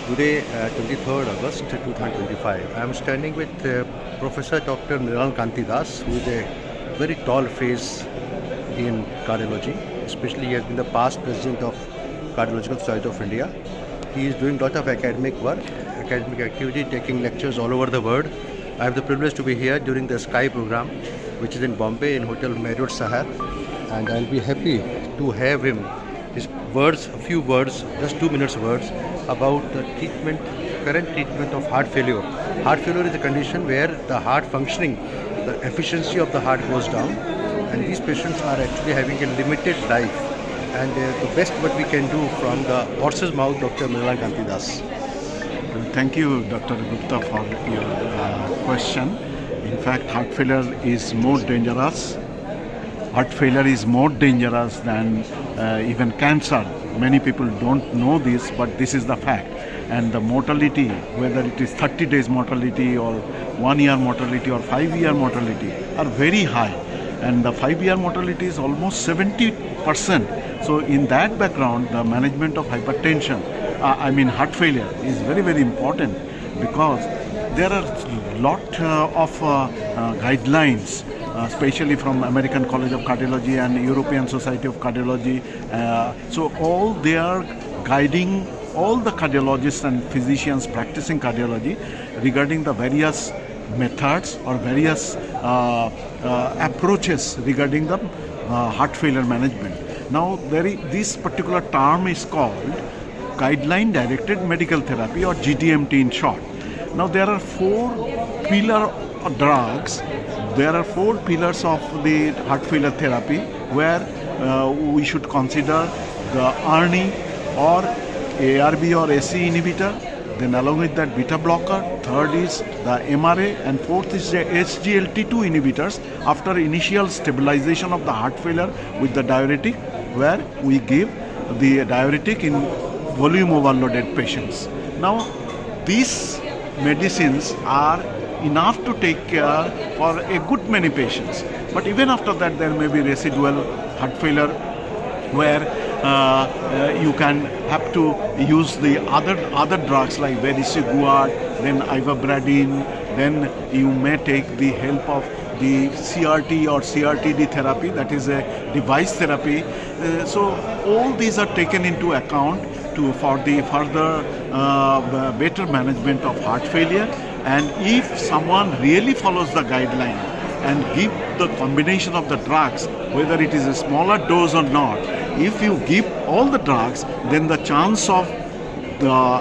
Today, 23rd August 2025, I am standing with Professor Dr. Mrinal Kanti Das, who is a very tall face in cardiology. Especially, he has been the past president of Cardiological Society of India. He is doing a lot of academic work, academic activity, taking lectures all over the world. I have the privilege to be here during the Sky program, which is in Bombay in Hotel Marriott Sahar, and I'll be happy to have him. His words, a few words, just 2 minutes words about the treatment, current treatment of heart failure. Heart failure is a condition where the heart functioning, the efficiency of the heart goes down, and these patients are actually having a limited life. And the best what we can do from the horse's mouth, Dr. Mrinal Kanti Das. Thank you, Dr. Gupta, for your question. In fact, heart failure is more dangerous. Heart failure is more dangerous than even cancer. Many people don't know this, but this is the fact. And the mortality, whether it is 30 days mortality or 1 year mortality or 5 year mortality, are very high. And the 5 year mortality is almost 70%. So in that background, the management of hypertension, heart failure, is very, very important, because there are a lot of guidelines, especially from American College of Cardiology and European Society of Cardiology. So all they are guiding all the cardiologists and physicians practicing cardiology regarding the various methods or various approaches regarding the heart failure management. Now, this particular term is called Guideline Directed Medical Therapy, or GDMT in short. Now, there are four pillar drugs. There are four pillars of the heart failure therapy where we should consider the ARNI or ARB or SE inhibitor. Then along with that, beta blocker. Third is the MRA, and fourth is the SGLT2 inhibitors after initial stabilization of the heart failure with the diuretic, where we give the diuretic in volume overloaded patients. Now, these medicines are enough to take care for a good many patients. But even after that, there may be residual heart failure where you can have to use the other drugs like vericiguat, then ivabradine, then you may take the help of the CRT or CRTD therapy, that is a device therapy. So all these are taken into account for the further better management of heart failure. And if someone really follows the guideline and give the combination of the drugs, whether it is a smaller dose or not, if you give all the drugs, then the chance of the